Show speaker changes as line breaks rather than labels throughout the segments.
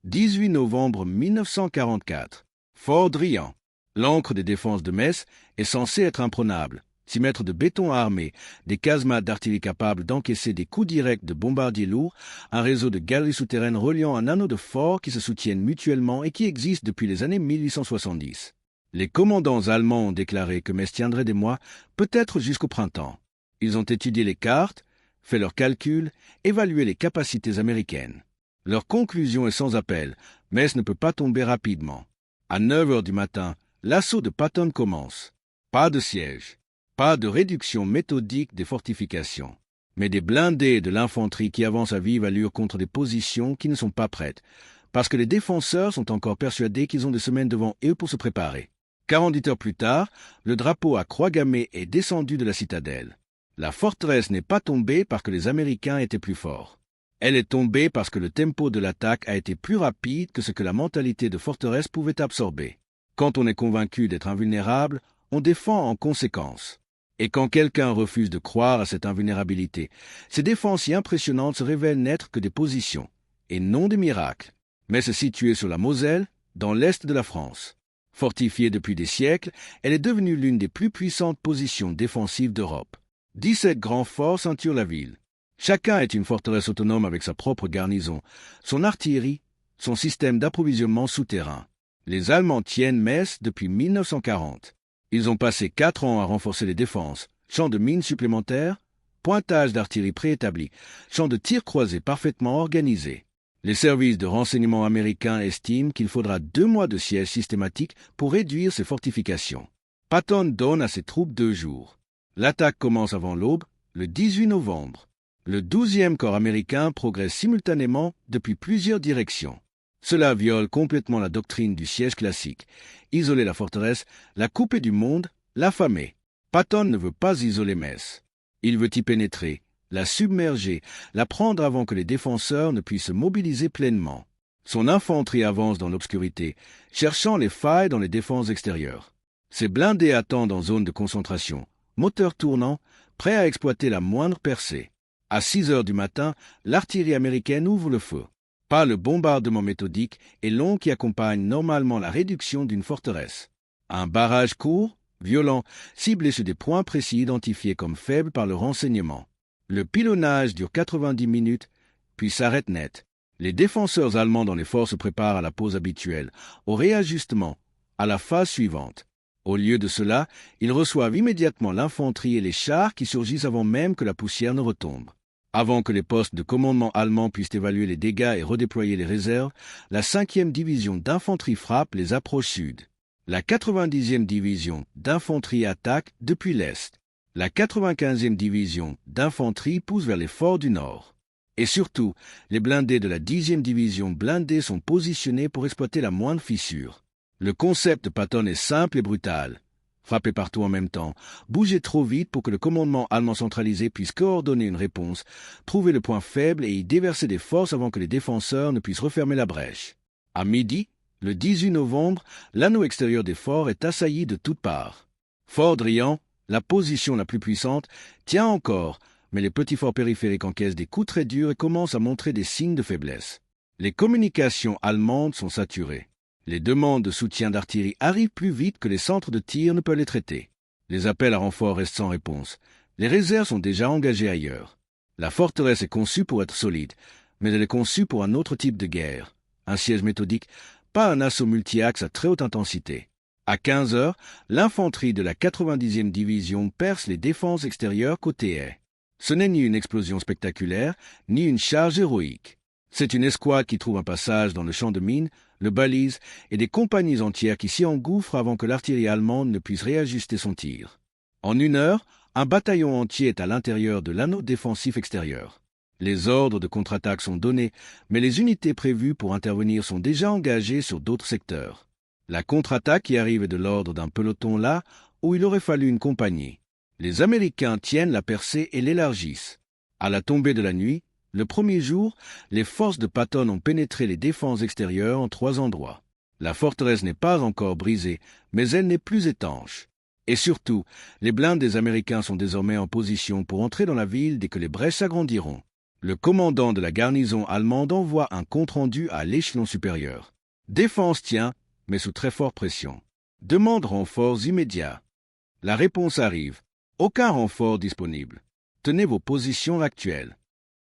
18 novembre 1944. Fort Drian. L'ancre des défenses de Metz est censée être imprenable. 6 mètres de béton armé, des casemates d'artillerie capables d'encaisser des coups directs de bombardiers lourds, un réseau de galeries souterraines reliant un anneau de forts qui se soutiennent mutuellement et qui existent depuis les années 1870. Les commandants allemands ont déclaré que Metz tiendrait des mois, peut-être jusqu'au printemps. Ils ont étudié les cartes, fait leurs calculs, évalué les capacités américaines. Leur conclusion est sans appel, Metz ne peut pas tomber rapidement. À 9 heures du matin, l'assaut de Patton commence. Pas de siège. Pas de réduction méthodique des fortifications, mais des blindés de l'infanterie qui avancent à vive allure contre des positions qui ne sont pas prêtes, parce que les défenseurs sont encore persuadés qu'ils ont des semaines devant eux pour se préparer. 48 heures plus tard, le drapeau à croix gammée est descendu de la citadelle. La forteresse n'est pas tombée parce que les Américains étaient plus forts. Elle est tombée parce que le tempo de l'attaque a été plus rapide que ce que la mentalité de forteresse pouvait absorber. Quand on est convaincu d'être invulnérable, on défend en conséquence. Et quand quelqu'un refuse de croire à cette invulnérabilité, ces défenses si impressionnantes se révèlent n'être que des positions, et non des miracles. Mais se situer sur la Moselle, dans l'est de la France. Fortifiée depuis des siècles, elle est devenue l'une des plus puissantes positions défensives d'Europe. 17 grands forts ceinturent la ville. Chacun est une forteresse autonome avec sa propre garnison, son artillerie, son système d'approvisionnement souterrain. Les Allemands tiennent Metz depuis 1940. Ils ont passé 4 ans à renforcer les défenses, champs de mines supplémentaires, pointage d'artillerie préétabli, champs de tir croisés parfaitement organisés. Les services de renseignement américains estiment qu'il faudra 2 mois de siège systématique pour réduire ces fortifications. Patton donne à ses troupes 2 jours. L'attaque commence avant l'aube, le 18 novembre. Le 12e corps américain progresse simultanément depuis plusieurs directions. Cela viole complètement la doctrine du siège classique. Isoler la forteresse, la couper du monde, l'affamer. Patton ne veut pas isoler Metz. Il veut y pénétrer, la submerger, la prendre avant que les défenseurs ne puissent se mobiliser pleinement. Son infanterie avance dans l'obscurité, cherchant les failles dans les défenses extérieures. Ses blindés attendent en zone de concentration, moteurs tournants, prêts à exploiter la moindre percée. À 6 heures du matin, l'artillerie américaine ouvre le feu. Pas le bombardement méthodique et long qui accompagne normalement la réduction d'une forteresse. Un barrage court, violent, ciblé sur des points précis identifiés comme faibles par le renseignement. Le pilonnage dure 90 minutes, puis s'arrête net. Les défenseurs allemands dans les forts se préparent à la pause habituelle, au réajustement, à la phase suivante. Au lieu de cela, ils reçoivent immédiatement l'infanterie et les chars qui surgissent avant même que la poussière ne retombe. Avant que les postes de commandement allemands puissent évaluer les dégâts et redéployer les réserves, la 5e division d'infanterie frappe les approches sud. La 90e division d'infanterie attaque depuis l'est. La 95e division d'infanterie pousse vers les forts du nord. Et surtout, les blindés de la 10e division blindée sont positionnés pour exploiter la moindre fissure. Le concept de Patton est simple et brutal. Frapper partout en même temps, bouger trop vite pour que le commandement allemand centralisé puisse coordonner une réponse, trouver le point faible et y déverser des forces avant que les défenseurs ne puissent refermer la brèche. À midi, le 18 novembre, l'anneau extérieur des forts est assailli de toutes parts. Fort Drian, la position la plus puissante, tient encore, mais les petits forts périphériques encaissent des coups très durs et commencent à montrer des signes de faiblesse. Les communications allemandes sont saturées. Les demandes de soutien d'artillerie arrivent plus vite que les centres de tir ne peuvent les traiter. Les appels à renfort restent sans réponse. Les réserves sont déjà engagées ailleurs. La forteresse est conçue pour être solide, mais elle est conçue pour un autre type de guerre. Un siège méthodique, pas un assaut multi-axe à très haute intensité. À 15 heures, l'infanterie de la 90e division perce les défenses extérieures côté est. Ce n'est ni une explosion spectaculaire, ni une charge héroïque. C'est une escouade qui trouve un passage dans le champ de mines, le balise, et des compagnies entières qui s'y engouffrent avant que l'artillerie allemande ne puisse réajuster son tir. En 1 heure, un bataillon entier est à l'intérieur de l'anneau défensif extérieur. Les ordres de contre-attaque sont donnés, mais les unités prévues pour intervenir sont déjà engagées sur d'autres secteurs. La contre-attaque qui arrive est de l'ordre d'un peloton là où il aurait fallu une compagnie. Les Américains tiennent la percée et l'élargissent. À la tombée de la nuit, le premier jour, les forces de Patton ont pénétré les défenses extérieures en 3 endroits. La forteresse n'est pas encore brisée, mais elle n'est plus étanche. Et surtout, les blindes des Américains sont désormais en position pour entrer dans la ville dès que les brèches s'agrandiront. Le commandant de la garnison allemande envoie un compte-rendu à l'échelon supérieur. Défense tient, mais sous très forte pression. Demande renforts immédiats. La réponse arrive. Aucun renfort disponible. Tenez vos positions actuelles.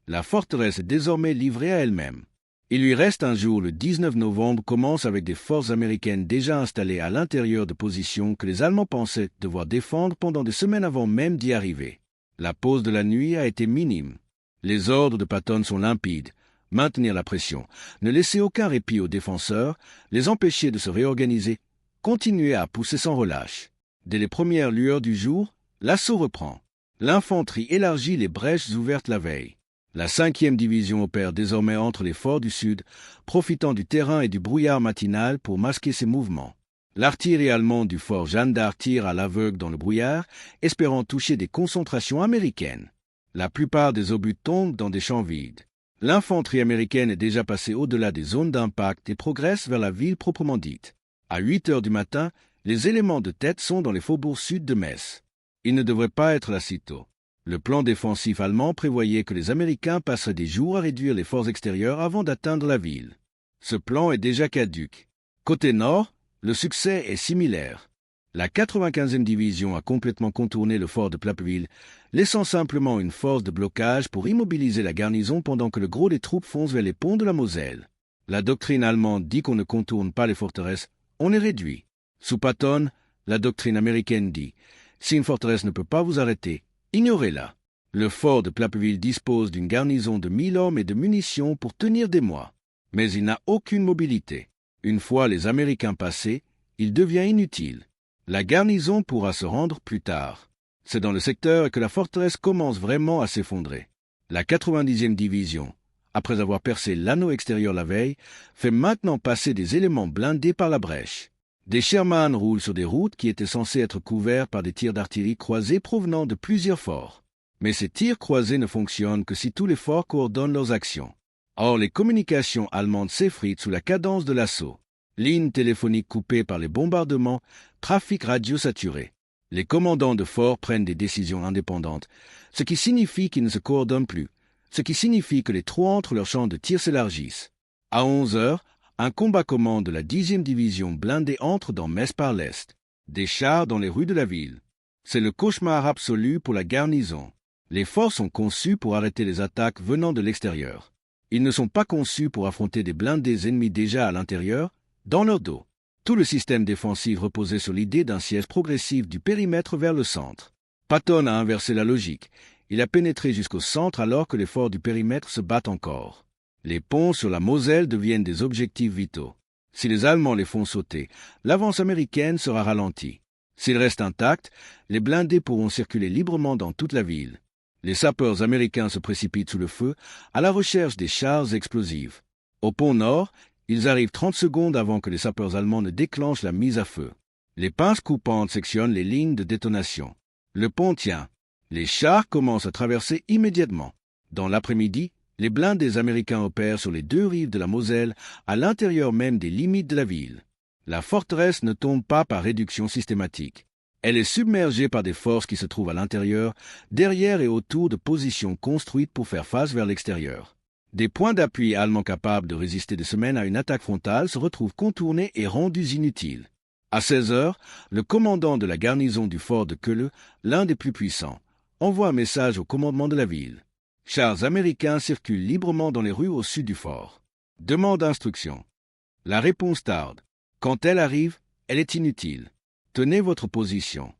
La forteresse est désormais livrée à elle-même. Il lui reste un jour, le 19 novembre, commence avec des forces américaines déjà installées à l'intérieur de positions que les Allemands pensaient devoir défendre pendant des semaines avant même d'y arriver. La pause de la nuit a été minime. Les ordres de Patton sont limpides. Maintenir la pression, ne laisser aucun répit aux défenseurs, les empêcher de se réorganiser, continuer à pousser sans relâche. Dès les premières lueurs du jour, l'assaut reprend. L'infanterie élargit les brèches ouvertes la veille. La 5e division opère désormais entre les forts du sud, profitant du terrain et du brouillard matinal pour masquer ses mouvements. L'artillerie allemande du fort Jeanne d'Arc tire à l'aveugle dans le brouillard, espérant toucher des concentrations américaines. La plupart des obus tombent dans des champs vides. L'infanterie américaine est déjà passée au-delà des zones d'impact et progresse vers la ville proprement dite. À 8 heures du matin, les éléments de tête sont dans les faubourgs sud de Metz. Ils ne devraient pas être là si tôt. Le plan défensif allemand prévoyait que les Américains passeraient des jours à réduire les forces extérieures avant d'atteindre la ville. Ce plan est déjà caduc. Côté nord, le succès est similaire. La 95e division a complètement contourné le fort de Plappeville, laissant simplement une force de blocage pour immobiliser la garnison pendant que le gros des troupes fonce vers les ponts de la Moselle. La doctrine allemande dit qu'on ne contourne pas les forteresses, on les réduit. Sous Patton, la doctrine américaine dit « Si une forteresse ne peut pas vous arrêter, ignorez-la. » Le fort de Plappeville dispose d'une garnison de 1000 hommes et de munitions pour tenir des mois. Mais il n'a aucune mobilité. Une fois les Américains passés, il devient inutile. La garnison pourra se rendre plus tard. C'est dans le secteur que la forteresse commence vraiment à s'effondrer. La 90e division, après avoir percé l'anneau extérieur la veille, fait maintenant passer des éléments blindés par la brèche. Des Sherman roulent sur des routes qui étaient censées être couvertes par des tirs d'artillerie croisés provenant de plusieurs forts. Mais ces tirs croisés ne fonctionnent que si tous les forts coordonnent leurs actions. Or, les communications allemandes s'effritent sous la cadence de l'assaut. Lignes téléphoniques coupées par les bombardements, trafic radio saturé. Les commandants de forts prennent des décisions indépendantes, ce qui signifie qu'ils ne se coordonnent plus, ce qui signifie que les trous entre leurs champs de tir s'élargissent. À 11 heures, un combat commun de la 10e division blindée entre dans Metz par l'est. Des chars dans les rues de la ville. C'est le cauchemar absolu pour la garnison. Les forts sont conçus pour arrêter les attaques venant de l'extérieur. Ils ne sont pas conçus pour affronter des blindés ennemis déjà à l'intérieur, dans leur dos. Tout le système défensif reposait sur l'idée d'un siège progressif du périmètre vers le centre. Patton a inversé la logique. Il a pénétré jusqu'au centre alors que les forts du périmètre se battent encore. Les ponts sur la Moselle deviennent des objectifs vitaux. Si les Allemands les font sauter, l'avance américaine sera ralentie. S'ils restent intacts, les blindés pourront circuler librement dans toute la ville. Les sapeurs américains se précipitent sous le feu à la recherche des chars explosifs. Au pont nord, ils arrivent 30 secondes avant que les sapeurs allemands ne déclenchent la mise à feu. Les pinces coupantes sectionnent les lignes de détonation. Le pont tient. Les chars commencent à traverser immédiatement. Dans l'après-midi, les blindés américains opèrent sur les deux rives de la Moselle, à l'intérieur même des limites de la ville. La forteresse ne tombe pas par réduction systématique. Elle est submergée par des forces qui se trouvent à l'intérieur, derrière et autour de positions construites pour faire face vers l'extérieur. Des points d'appui allemands capables de résister des semaines à une attaque frontale se retrouvent contournés et rendus inutiles. À 16 heures, le commandant de la garnison du fort de Queuleux, l'un des plus puissants, envoie un message au commandement de la ville. Chars américains circulent librement dans les rues au sud du fort. Demande d'instruction. La réponse tarde. Quand elle arrive, elle est inutile. Tenez votre position.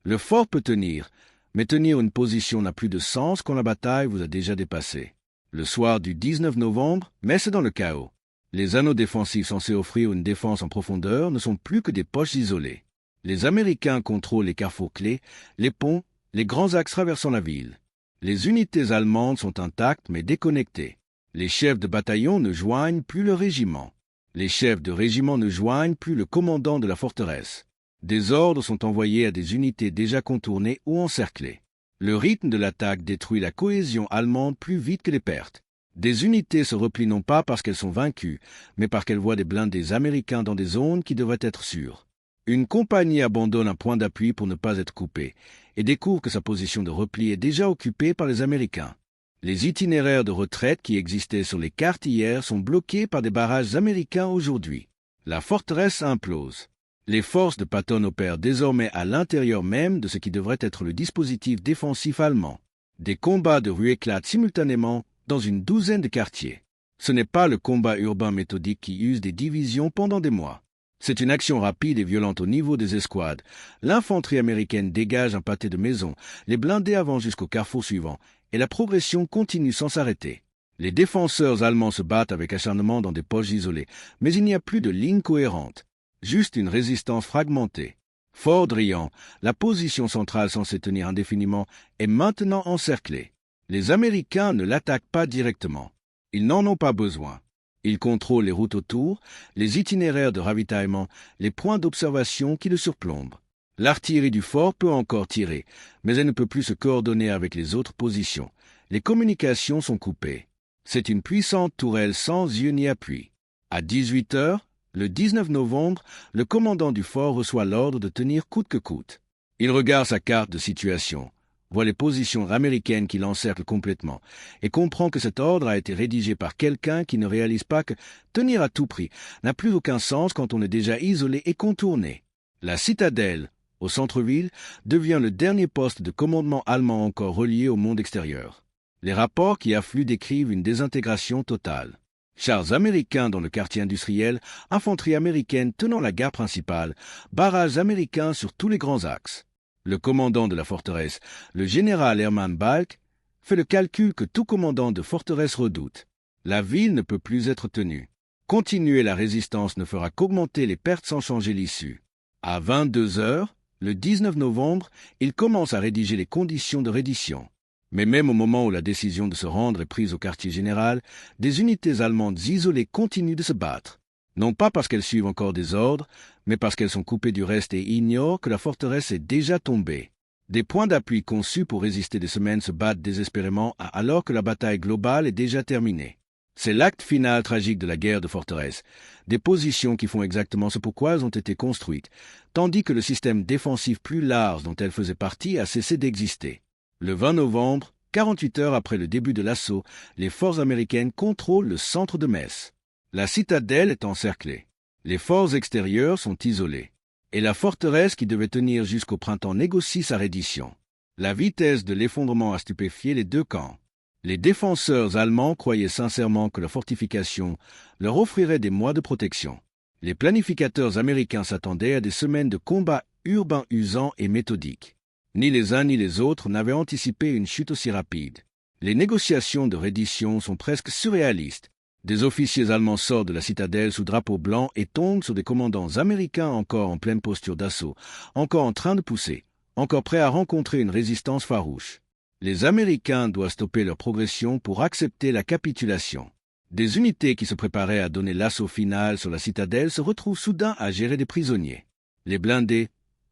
Le fort peut tenir, mais tenir une position n'a plus de sens quand la bataille vous a déjà dépassé. Le soir du 19 novembre, Metz est dans le chaos. Les anneaux défensifs censés offrir une défense en profondeur ne sont plus que des poches isolées. Les Américains contrôlent les carrefours clés, les ponts, les grands axes traversant la ville. Les unités allemandes sont intactes mais déconnectées. Les chefs de bataillon ne joignent plus le régiment. Les chefs de régiment ne joignent plus le commandant de la forteresse. Des ordres sont envoyés à des unités déjà contournées ou encerclées. Le rythme de l'attaque détruit la cohésion allemande plus vite que les pertes. Des unités se replient non pas parce qu'elles sont vaincues, mais parce qu'elles voient des blindés américains dans des zones qui devraient être sûres. Une compagnie abandonne un point d'appui pour ne pas être coupée, et découvre que sa position de repli est déjà occupée par les Américains. Les itinéraires de retraite qui existaient sur les cartes hier sont bloqués par des barrages américains aujourd'hui. La forteresse implose. Les forces de Patton opèrent désormais à l'intérieur même de ce qui devrait être le dispositif défensif allemand. Des combats de rue éclatent simultanément dans une douzaine de quartiers. Ce n'est pas le combat urbain méthodique qui use des divisions pendant des mois. C'est une action rapide et violente au niveau des escouades. L'infanterie américaine dégage un pâté de maisons, les blindés avancent jusqu'au carrefour suivant, et la progression continue sans s'arrêter. Les défenseurs allemands se battent avec acharnement dans des poches isolées, mais il n'y a plus de ligne cohérente, juste une résistance fragmentée. Fort Drian, la position centrale censée tenir indéfiniment, est maintenant encerclée. Les Américains ne l'attaquent pas directement. Ils n'en ont pas besoin. Ils contrôlent les routes autour, les itinéraires de ravitaillement, les points d'observation qui le surplombent. L'artillerie du fort peut encore tirer, mais elle ne peut plus se coordonner avec les autres positions. Les communications sont coupées. C'est une puissante tourelle sans yeux ni appui. À 18 heures, le 19 novembre, le commandant du fort reçoit l'ordre de tenir coûte que coûte. Il regarde sa carte de situation, voit les positions américaines qui l'encerclent complètement, et comprend que cet ordre a été rédigé par quelqu'un qui ne réalise pas que tenir à tout prix n'a plus aucun sens quand on est déjà isolé et contourné. La citadelle, au centre-ville, devient le dernier poste de commandement allemand encore relié au monde extérieur. Les rapports qui affluent décrivent une désintégration totale. Chars américains dans le quartier industriel, infanterie américaine tenant la gare principale, barrages américains sur tous les grands axes. Le commandant de la forteresse, le général Hermann Balck, fait le calcul que tout commandant de forteresse redoute. La ville ne peut plus être tenue. Continuer la résistance ne fera qu'augmenter les pertes sans changer l'issue. À 22 heures, le 19 novembre, il commence à rédiger les conditions de reddition. Mais même au moment où la décision de se rendre est prise au quartier général, des unités allemandes isolées continuent de se battre. Non pas parce qu'elles suivent encore des ordres, mais parce qu'elles sont coupées du reste et ignorent que la forteresse est déjà tombée. Des points d'appui conçus pour résister des semaines se battent désespérément alors que la bataille globale est déjà terminée. C'est l'acte final tragique de la guerre de forteresse, des positions qui font exactement ce pourquoi elles ont été construites, tandis que le système défensif plus large dont elles faisaient partie a cessé d'exister. Le 20 novembre, 48 heures après le début de l'assaut, les forces américaines contrôlent le centre de Metz. La citadelle est encerclée. Les forts extérieurs sont isolés. Et la forteresse qui devait tenir jusqu'au printemps négocie sa reddition. La vitesse de l'effondrement a stupéfié les deux camps. Les défenseurs allemands croyaient sincèrement que la fortification leur offrirait des mois de protection. Les planificateurs américains s'attendaient à des semaines de combats urbains usants et méthodiques. Ni les uns ni les autres n'avaient anticipé une chute aussi rapide. Les négociations de reddition sont presque surréalistes. Des officiers allemands sortent de la citadelle sous drapeau blanc et tombent sur des commandants américains encore en pleine posture d'assaut, encore en train de pousser, encore prêts à rencontrer une résistance farouche. Les Américains doivent stopper leur progression pour accepter la capitulation. Des unités qui se préparaient à donner l'assaut final sur la citadelle se retrouvent soudain à gérer des prisonniers. Les blindés,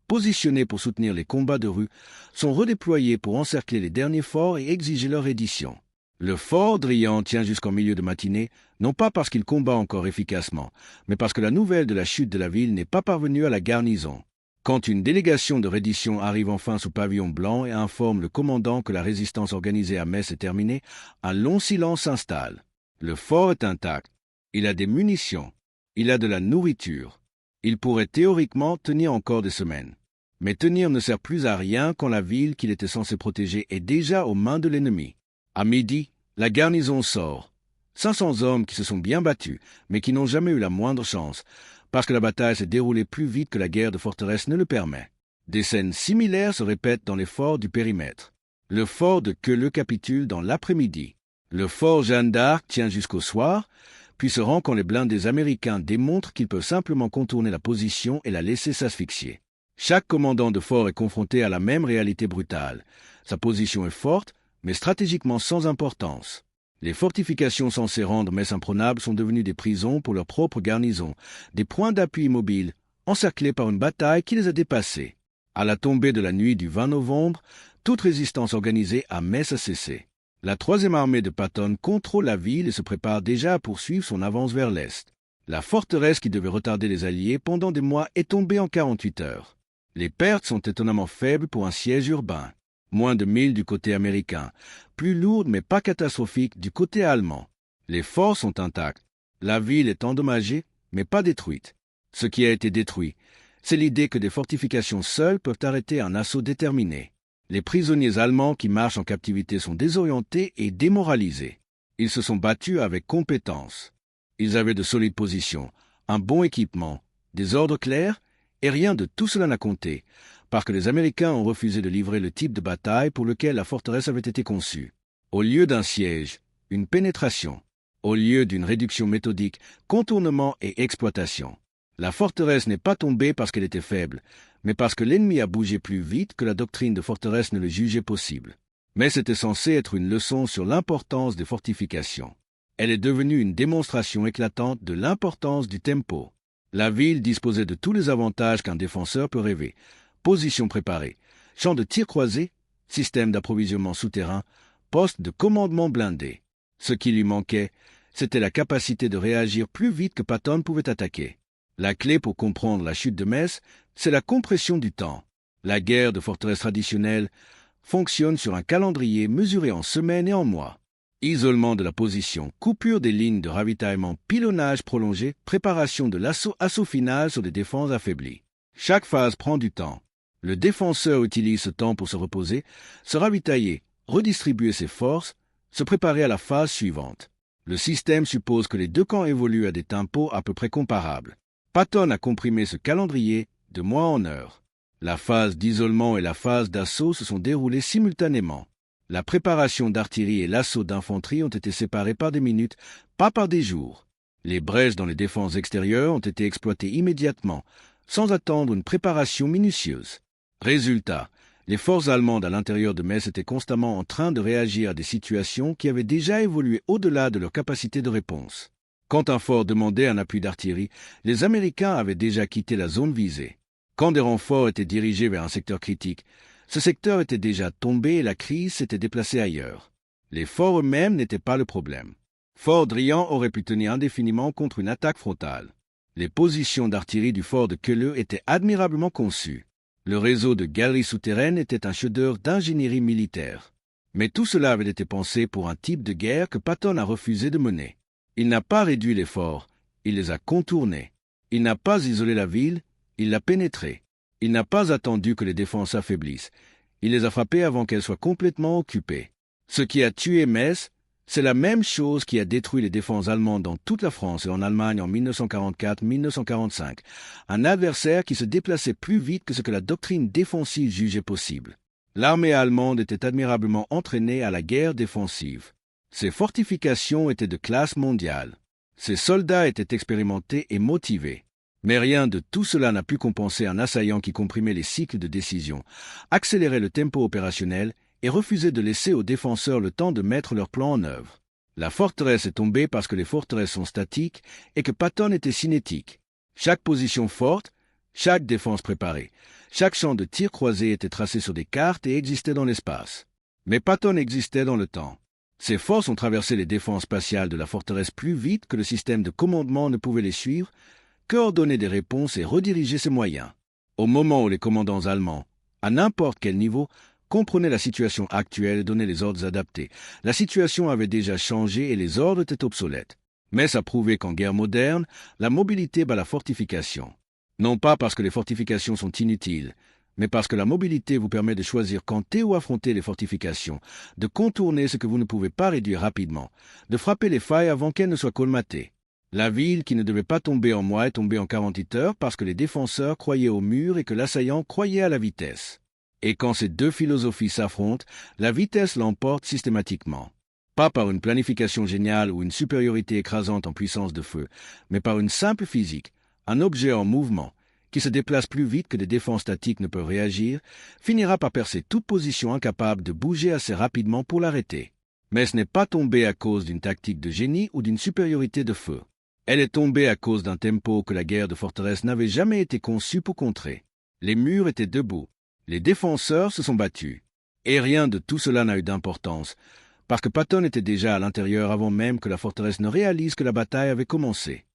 positionnés pour soutenir les combats de rue, sont redéployés pour encercler les derniers forts et exiger leur reddition. Le fort Drian tient jusqu'en milieu de matinée, non pas parce qu'il combat encore efficacement, mais parce que la nouvelle de la chute de la ville n'est pas parvenue à la garnison. Quand une délégation de reddition arrive enfin sous pavillon blanc et informe le commandant que la résistance organisée à Metz est terminée, un long silence s'installe. Le fort est intact. Il a des munitions. Il a de la nourriture. Il pourrait théoriquement tenir encore des semaines. Mais tenir ne sert plus à rien quand la ville qu'il était censé protéger est déjà aux mains de l'ennemi. À midi, la garnison sort. 500 hommes qui se sont bien battus, mais qui n'ont jamais eu la moindre chance, parce que la bataille s'est déroulée plus vite que la guerre de forteresse ne le permet. Des scènes similaires se répètent dans les forts du périmètre. Le fort de Queuleux capitule dans l'après-midi. Le fort Jeanne d'Arc tient jusqu'au soir, puis se rend quand les blindés américains démontrent qu'ils peuvent simplement contourner la position et la laisser s'asphyxier. Chaque commandant de fort est confronté à la même réalité brutale. Sa position est forte, mais stratégiquement sans importance. Les fortifications censées rendre Metz imprenable sont devenues des prisons pour leur propre garnison, des points d'appui immobiles, encerclés par une bataille qui les a dépassés. À la tombée de la nuit du 20 novembre, toute résistance organisée à Metz a cessé. La 3e armée de Patton contrôle la ville et se prépare déjà à poursuivre son avance vers l'est. La forteresse qui devait retarder les Alliés pendant des mois est tombée en 48 heures. Les pertes sont étonnamment faibles pour un siège urbain. moins de 1000 du côté américain, plus lourde mais pas catastrophique du côté allemand. Les forts sont intacts. La ville est endommagée, mais pas détruite. Ce qui a été détruit, c'est l'idée que des fortifications seules peuvent arrêter un assaut déterminé. Les prisonniers allemands qui marchent en captivité sont désorientés et démoralisés. Ils se sont battus avec compétence. Ils avaient de solides positions, un bon équipement, des ordres clairs, et rien de tout cela n'a compté, parce que les Américains ont refusé de livrer le type de bataille pour lequel la forteresse avait été conçue. Au lieu d'un siège, une pénétration. Au lieu d'une réduction méthodique, contournement et exploitation. La forteresse n'est pas tombée parce qu'elle était faible, mais parce que l'ennemi a bougé plus vite que la doctrine de forteresse ne le jugeait possible. Mais c'était censé être une leçon sur l'importance des fortifications. Elle est devenue une démonstration éclatante de l'importance du tempo. La ville disposait de tous les avantages qu'un défenseur peut rêver. Position préparée, champ de tir croisé, système d'approvisionnement souterrain, poste de commandement blindé. Ce qui lui manquait, c'était la capacité de réagir plus vite que Patton pouvait attaquer. La clé pour comprendre la chute de Metz, c'est la compression du temps. La guerre de forteresse traditionnelle fonctionne sur un calendrier mesuré en semaines et en mois. Isolement de la position, coupure des lignes de ravitaillement, pilonnage prolongé, préparation de assaut final sur des défenses affaiblies. Chaque phase prend du temps. Le défenseur utilise ce temps pour se reposer, se ravitailler, redistribuer ses forces, se préparer à la phase suivante. Le système suppose que les deux camps évoluent à des tempos à peu près comparables. Patton a comprimé ce calendrier de mois en heures. La phase d'isolement et la phase d'assaut se sont déroulées simultanément. La préparation d'artillerie et l'assaut d'infanterie ont été séparés par des minutes, pas par des jours. Les brèches dans les défenses extérieures ont été exploitées immédiatement, sans attendre une préparation minutieuse. Résultat, les forces allemandes à l'intérieur de Metz étaient constamment en train de réagir à des situations qui avaient déjà évolué au-delà de leur capacité de réponse. Quand un fort demandait un appui d'artillerie, les Américains avaient déjà quitté la zone visée. Quand des renforts étaient dirigés vers un secteur critique, ce secteur était déjà tombé et la crise s'était déplacée ailleurs. Les forts eux-mêmes n'étaient pas le problème. Fort Driant aurait pu tenir indéfiniment contre une attaque frontale. Les positions d'artillerie du fort de Queuleux étaient admirablement conçues. Le réseau de galeries souterraines était un chef-d'œuvre d'ingénierie militaire. Mais tout cela avait été pensé pour un type de guerre que Patton a refusé de mener. Il n'a pas réduit les forts, il les a contournés. Il n'a pas isolé la ville, il l'a pénétrée. Il n'a pas attendu que les défenses s'affaiblissent. Il les a frappées avant qu'elles soient complètement occupées. Ce qui a tué Metz, c'est la même chose qui a détruit les défenses allemandes dans toute la France et en Allemagne en 1944-1945. Un adversaire qui se déplaçait plus vite que ce que la doctrine défensive jugeait possible. L'armée allemande était admirablement entraînée à la guerre défensive. Ses fortifications étaient de classe mondiale. Ses soldats étaient expérimentés et motivés. Mais rien de tout cela n'a pu compenser un assaillant qui comprimait les cycles de décision, accélérait le tempo opérationnel et refusait de laisser aux défenseurs le temps de mettre leur plan en œuvre. La forteresse est tombée parce que les forteresses sont statiques et que Patton était cinétique. Chaque position forte, chaque défense préparée, chaque champ de tir croisé était tracé sur des cartes et existait dans l'espace. Mais Patton existait dans le temps. Ses forces ont traversé les défenses spatiales de la forteresse plus vite que le système de commandement ne pouvait les suivre, coordonner des réponses et rediriger ses moyens. Au moment où les commandants allemands, à n'importe quel niveau, comprenaient la situation actuelle et donnaient les ordres adaptés, la situation avait déjà changé et les ordres étaient obsolètes. Mais ça prouvait qu'en guerre moderne, la mobilité bat la fortification. Non pas parce que les fortifications sont inutiles, mais parce que la mobilité vous permet de choisir quand et où affronter les fortifications, de contourner ce que vous ne pouvez pas réduire rapidement, de frapper les failles avant qu'elles ne soient colmatées. La ville qui ne devait pas tomber en mois est tombée en 48 heures parce que les défenseurs croyaient au mur et que l'assaillant croyait à la vitesse. Et quand ces deux philosophies s'affrontent, la vitesse l'emporte systématiquement. Pas par une planification géniale ou une supériorité écrasante en puissance de feu, mais par une simple physique, un objet en mouvement, qui se déplace plus vite que des défenses statiques ne peuvent réagir, finira par percer toute position incapable de bouger assez rapidement pour l'arrêter. Mais ce n'est pas tombé à cause d'une tactique de génie ou d'une supériorité de feu. Elle est tombée à cause d'un tempo que la guerre de forteresse n'avait jamais été conçue pour contrer. Les murs étaient debout. Les défenseurs se sont battus. Et rien de tout cela n'a eu d'importance, parce que Patton était déjà à l'intérieur avant même que la forteresse ne réalise que la bataille avait commencé.